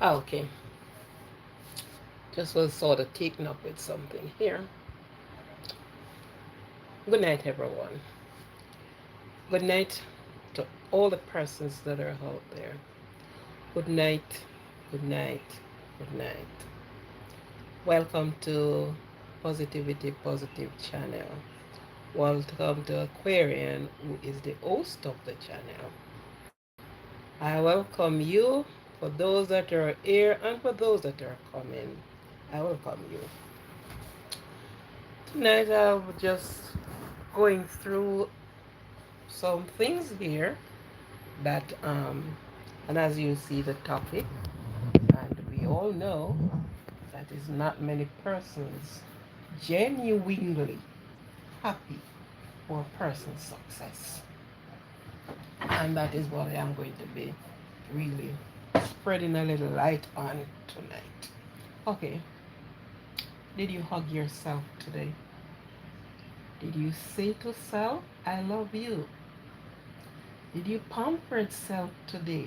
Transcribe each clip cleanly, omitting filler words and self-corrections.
Okay, just was sort of taken up with something here. Good night, everyone. Good night to all the persons that are out there. Good night, good night, good night. Welcome to Positivity Positive channel. Welcome to Aquarian, who is the host of the channel. I welcome you for those that are here and for those that are coming. I welcome you. Tonight I'm just going through some things here that and as you see the topic, and we all know that is not many persons genuinely happy for a person's success. And that is what I am going to be really spreading a little light on tonight. Okay, did you hug yourself today? Did you say to self, I love you? Did you pamper self today?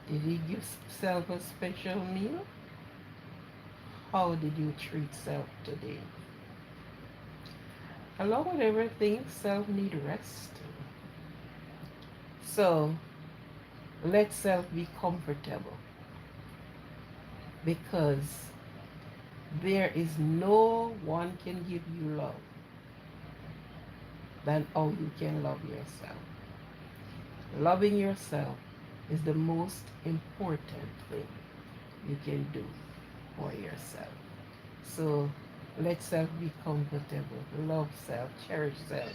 Did you give self a special meal? How did you treat self today? Along with everything, self need rest. So let self be comfortable, because there is no one can give you love than how you can love yourself. Loving yourself is the most important thing you can do for yourself. So let self be comfortable, love self, cherish self,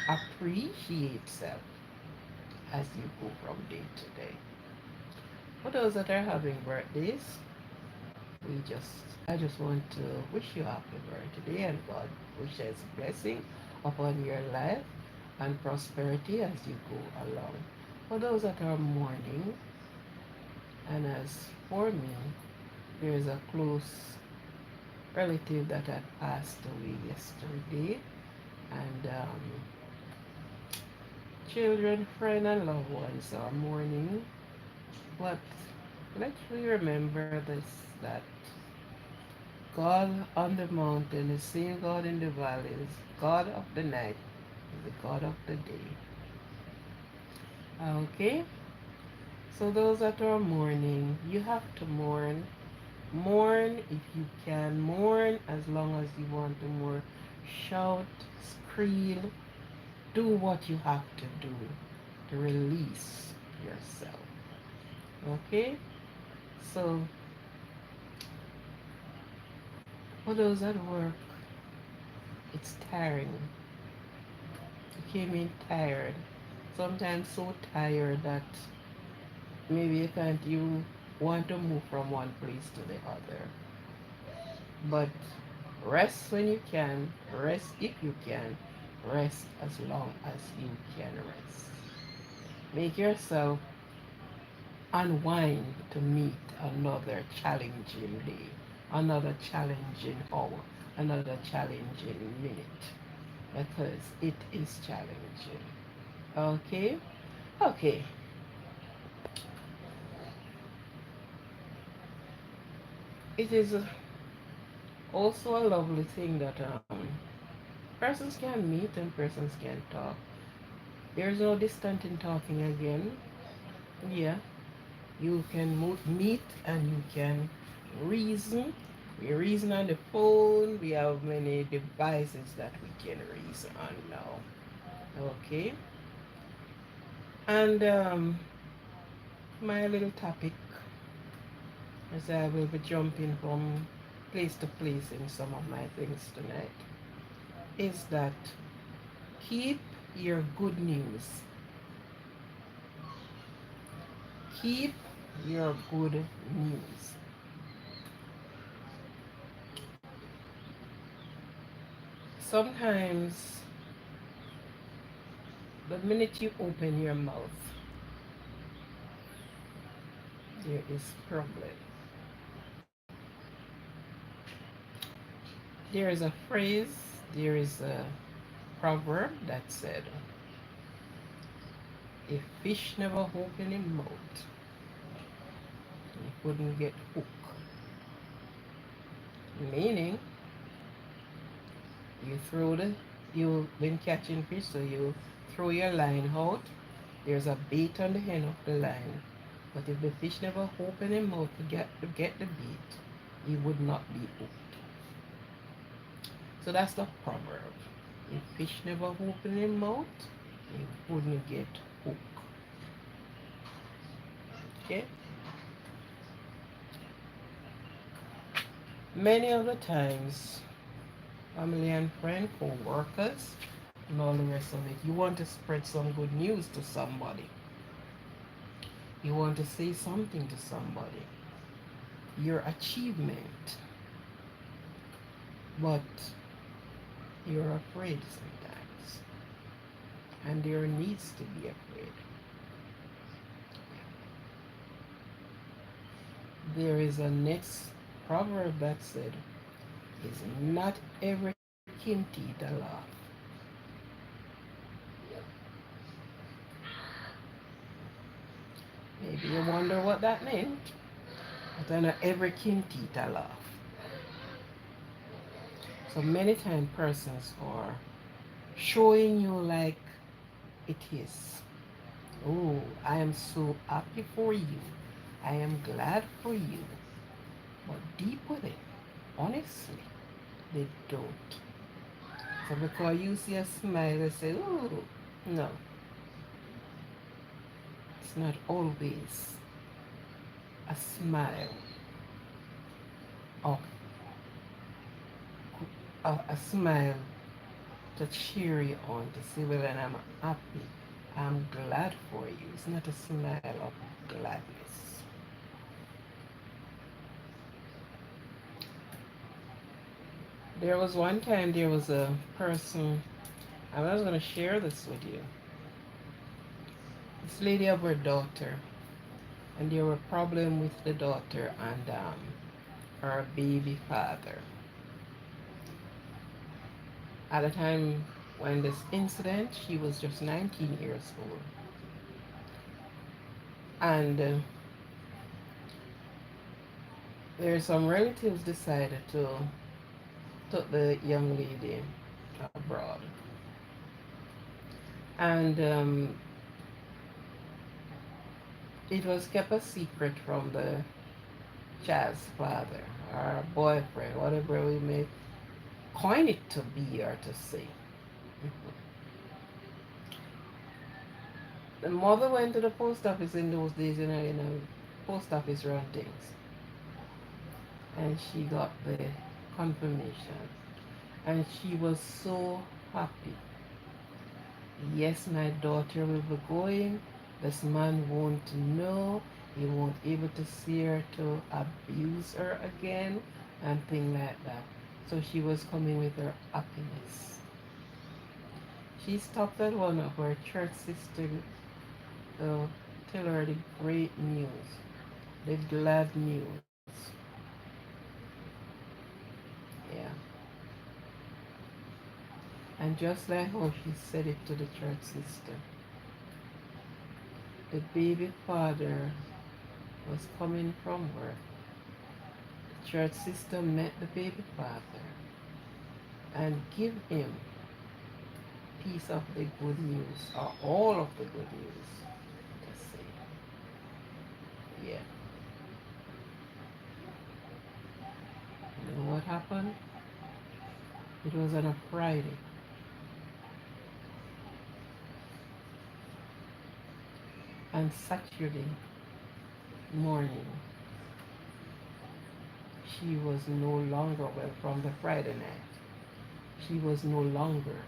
appreciate self as you go from day to day. For those that are having birthdays, I just want to wish you happy birthday, and God wishes blessing upon your life and prosperity as you go along. For those that are mourning, and as for me, there is a close relative that had passed away yesterday, and children, friends, and loved ones are mourning. But let's remember this, that God on the mountain, the same God in the valleys, God of the night, is the God of the day. Okay? So those that are mourning, you have to mourn. Mourn if you can. Mourn as long as you want to mourn. Shout, scream, do what you have to do to release yourself. Okay? So for those at work, it's tiring. You came in tired. Sometimes so tired that maybe you can't even want to move from one place to the other. But rest when you can, rest if you can, rest as long as you can rest. Make yourself unwind to meet another challenging day, another challenging hour, another challenging minute, because it is challenging. Okay? Okay. It is also a lovely thing that persons can meet and persons can talk. There's no distant in talking again. Yeah, you can meet and you can reason. We reason on the phone. We have many devices that we can reason on now. Okay, and my little topic, as I will be jumping from place to place in some of my things tonight, is that keep your good news. Keep your good news. Sometimes the minute you open your mouth, there is problem. There is a phrase, there is a proverb that said, a fish never open his mouth. wouldn't get hooked. Meaning, you throw the, you've been catching fish, so you throw your line out. There's a bait on the end of the line. But if the fish never open him mouth to get the bait, he would not be hooked. So that's the proverb. If fish never open him mouth, he wouldn't get hooked. Okay? Many of the times, family and friend, co-workers, and all the rest of it, you want to spread some good news to somebody. You want to say something to somebody. Your achievement. But you're afraid sometimes. And there needs to be afraid. There is a next proverb that said, is not every king teeth a laugh. Maybe you wonder what that meant. But not every king teeth a laugh. So many times persons are showing you like it is. Oh, I am so happy for you. I am glad for you. But deep within, honestly, they don't. So because you see a smile, they say, oh, no, it's not always a smile or a smile to cheer you on, to say, well, and I'm happy, I'm glad for you. It's not a smile of gladness. There was one time there was a person, I was going to share this with you. This lady of her daughter, and there were problems with the daughter and her baby father. At the time when this incident, she was just 19 years old. And there's some relatives decided to took the young lady abroad. And it was kept a secret from the child's father or boyfriend, whatever we may coin it to be or to say. The mother went to the post office in those days, post office run things. And she got the confirmation. And she was so happy. Yes, my daughter will be going. This man won't know. He won't able to see her to abuse her again and things like that. So she was coming with her happiness. She stopped at one of her church sisters to tell her the great news, the glad news. Yeah. And just like how she said it to the church sister, the baby father was coming from work. The church sister met the baby father and give him piece of the good news, or all of the good news, let's say. Yeah. You know what happened? It was on a Friday. And Saturday morning, she was no longer, well, from the Friday night, she was no longer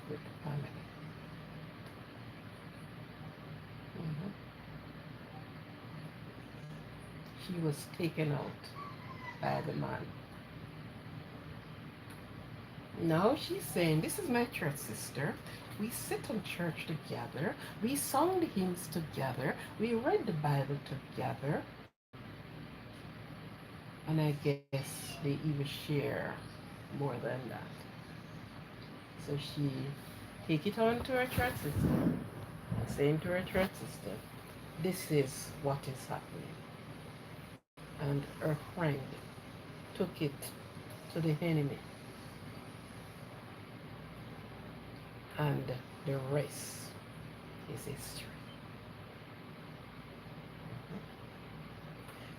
with the family. Mhm. She was taken out by the man. Now she's saying, this is my church sister. We sit in church together. We sung the hymns together. We read the Bible together. And I guess they even share more than that. So she take it on to her church sister, saying to her church sister, this is what is happening. and her friend took it to the enemy, and the rest is history.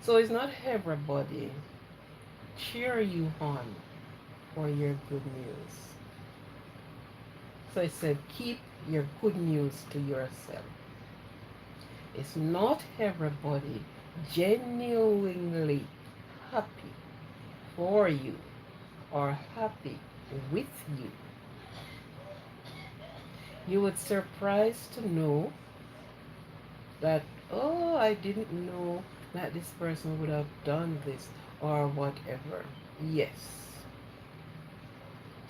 So it's not everybody cheer you on for your good news. So I said, keep your good news to yourself. It's not everybody genuinely happy for you or happy with you. You would surprise to know that, oh, I didn't know that this person would have done this or whatever. Yes.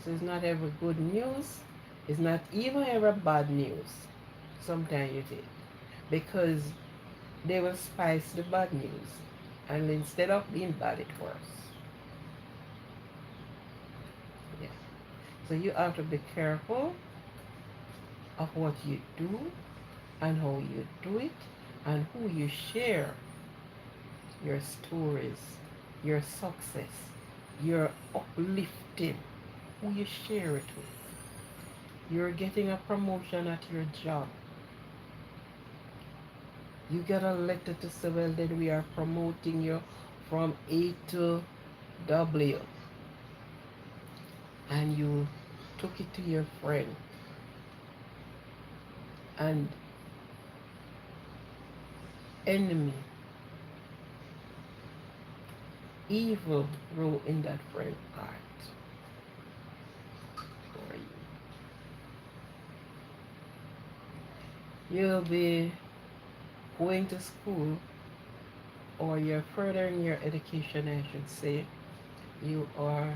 So it's not ever good news. It's not even ever bad news. Sometimes it is. Because they will spice the bad news. And instead of being bad, it's worse. Yeah. So you have to be careful of what you do and how you do it and who you share your stories, your success, your uplifting, who you share it with. You're getting a promotion at your job. You get a letter to say, well, then we are promoting you from A to W. And you took it to your friend. And enemy, evil wrote in that friend's heart for you. You'll be going to school, or you're furthering your education, I should say. You are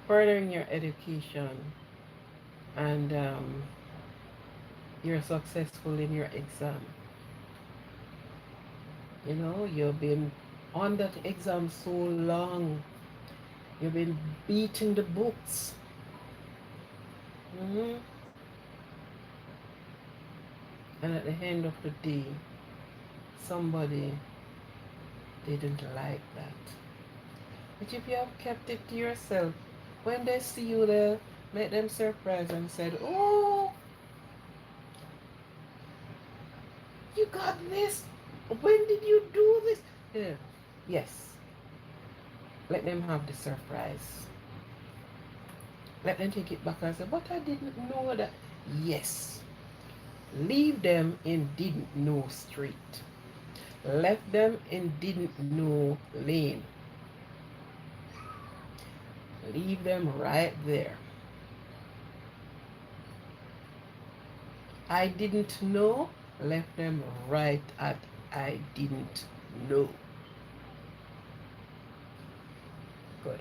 furthering your education, and you're successful in your exam. You know, you've been on that exam so long. You've been beating the books. hmm And at the end of the day, somebody didn't like that. But if you have kept it to yourself, when they see you there, make them surprised and said, oh, you got this? When did you do this? Yeah. Yes. Let them have the surprise. Let them take it back and say, but I didn't know that. Yes. Leave them in didn't know street. Left them in didn't know lane. Leave them right there. I didn't know, left them right at I didn't know. Good.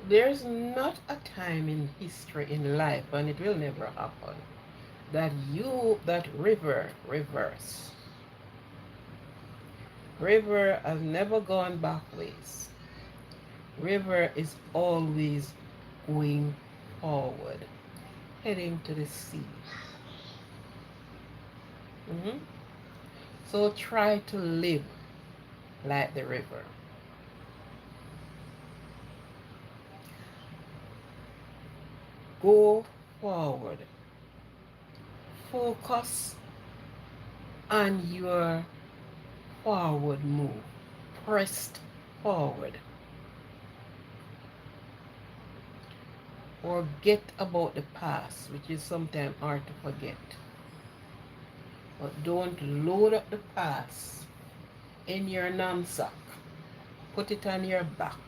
There's not a time in history, in life, and it will never happen, that river reverse. River has never gone back ways. River is always going forward, heading to the sea. hmm So try to live like the river. Go forward. Focus on your forward move. Pressed forward. Forget about the past, which is sometimes hard to forget. But don't load up the past in your knapsack. Put it on your back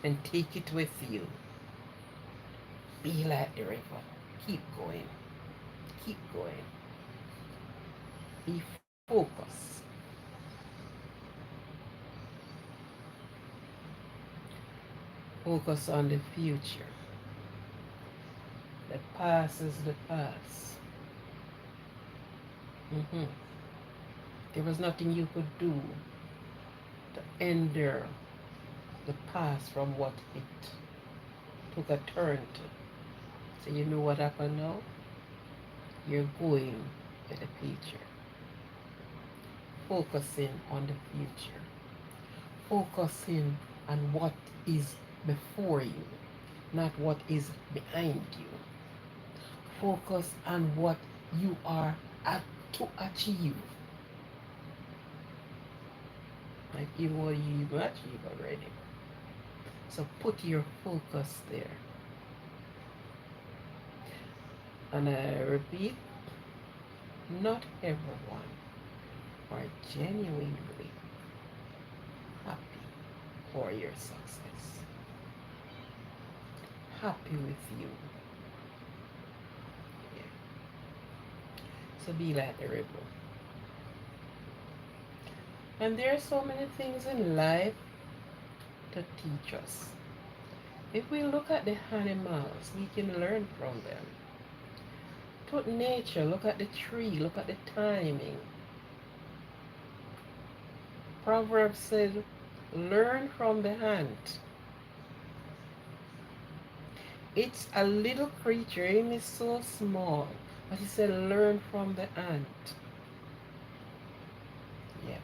and take it with you. Be like the river. Keep going. Keep going. Be focused. Focus on the future. The past is the past. hmm There was nothing you could do to endure the past from what it took a turn to. So you know what happened now? You're going to the future. focusing on the future, focusing on what is before you, not what is behind you. Focus on what you are at to achieve, like even what you achieve already. So put your focus there. And I repeat, not everyone are genuinely happy for your success, happy with you. Yeah. So be like the rebel. And there are so many things in life to teach us. If we look at the animals, we can learn from them. To nature, look at the tree, look at the timing. Proverbs said, learn from the ant. It's a little creature, it is so small. But he said, learn from the ant. Yeah.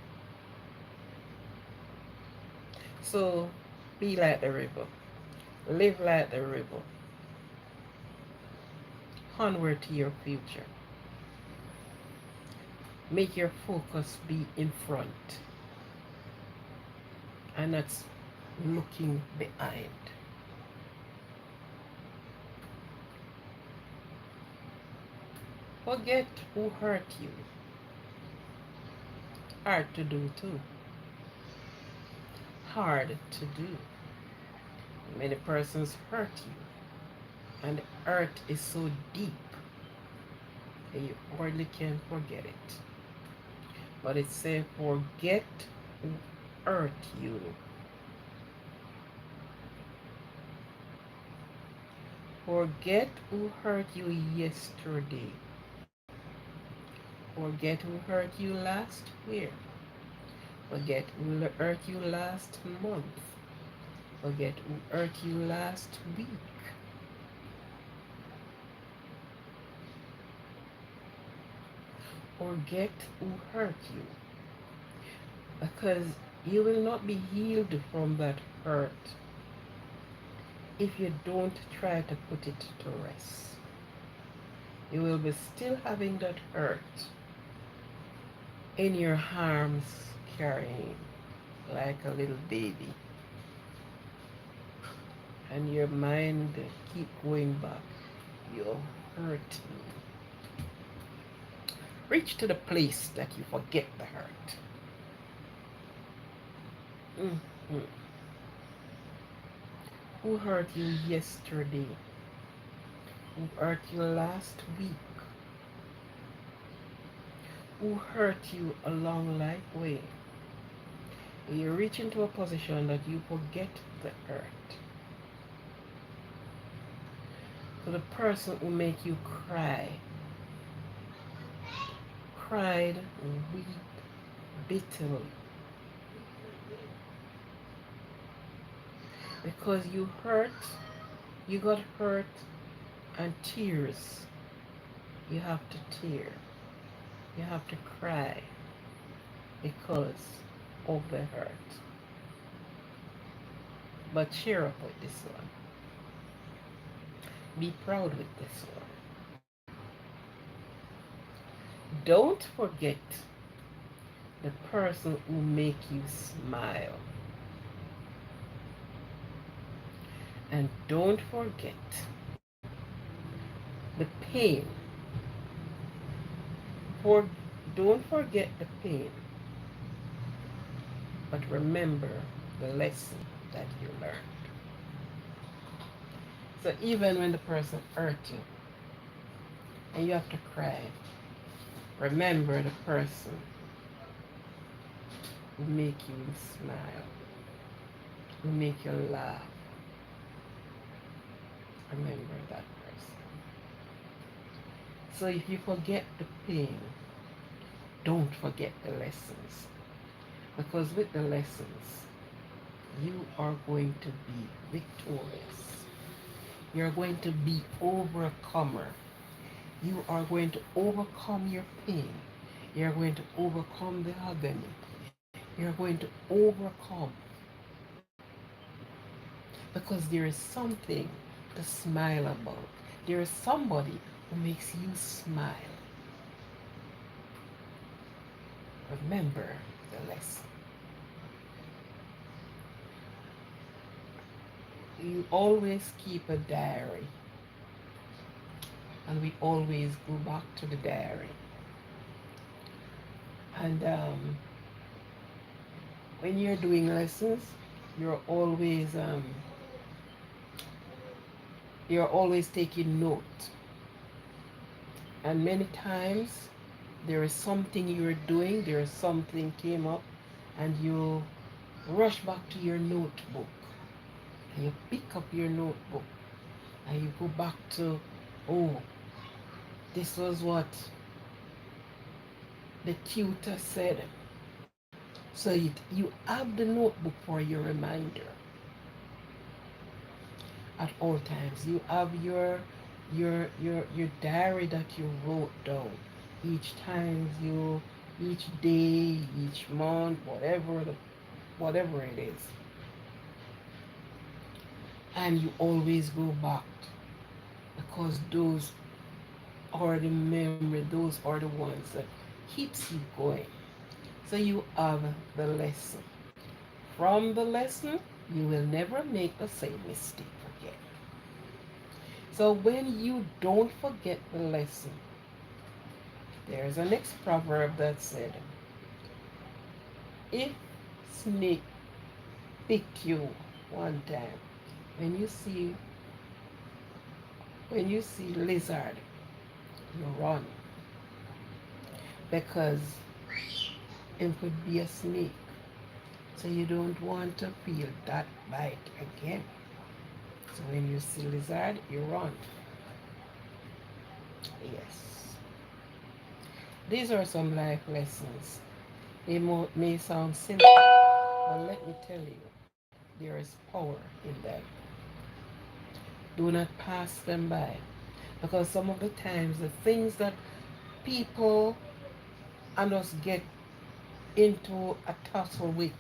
So be like the river. Live like the river. Onward to your future. Make your focus be in front and not looking behind. Forget who hurt you. Hard to do too. Hard to do. Many persons hurt you, and the hurt is so deep that you hardly can forget it. But it says, forget who hurt you. Forget who hurt you yesterday. Forget who hurt you last year. Forget who hurt you last month. Forget who hurt you last week. Forget who hurt you. Because you will not be healed from that hurt if you don't try to put it to rest. You will be still having that hurt in your arms, carrying like a little baby. And your mind keep going back. You hurt me. Reach to the place that you forget the hurt. Mm-hmm. Who hurt you yesterday? Who hurt you last week? Who hurt you along life way? You reach into a position that you forget the hurt. So the person who make you cry, cried, weep bitterly, because you hurt, you got hurt, and tears, you have to tear, you have to cry because of the hurt. But cheer up with this one. Be proud with this one. Don't forget the person who make you smile. And don't forget the pain. For don't forget the pain. But remember the lesson that you learned. So even when the person hurt you and you have to cry, remember the person who make you smile, who make you laugh. Remember that person. So if you forget the pain, don't forget the lessons. Because with the lessons, you are going to be victorious. You're going to be overcomer. You are going to overcome your pain. You're going to overcome the agony. You're going to overcome because there is something to smile about. There is somebody who makes you smile. Remember the lesson. You always keep a diary, and we always go back to the diary. And when you're doing lessons, you're always um, you're always taking note. And many times there is something you're doing, there is something came up, and you rush back to your notebook, and you pick up your notebook, and you go back to, oh, this was what the tutor said. So you have the notebook for your reminder at all times. You have your diary that you wrote down each time you, each day, each month, whatever it is, and you always go back because those are the memory, those are the ones that keeps you going. So you have the lesson. From the lesson, you will never make the same mistake again. So when you don't forget the lesson, there's a next proverb that said, if snake pick you one time, when you see lizard, you run because it could be a snake. So you don't want to feel that bite again. So when you see lizard, you run. Yes. These are some life lessons. They may sound simple, but let me tell you, there is power in them. Do not pass them by. Because some of the times, the things that people and us get into a tussle with,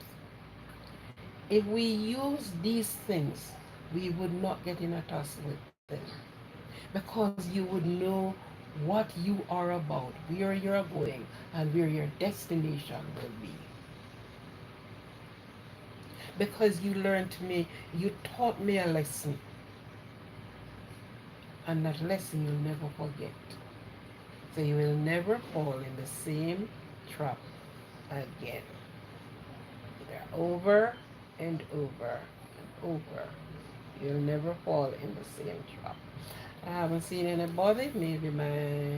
if we use these things, we would not get in a tussle with them. Because you would know what you are about, where you're going, and where your destination will be. Because you learned me, you taught me a lesson, and that lesson you'll never forget. So you will never fall in the same trap again. Either over and over and over. You'll never fall in the same trap. I haven't seen anybody. Maybe my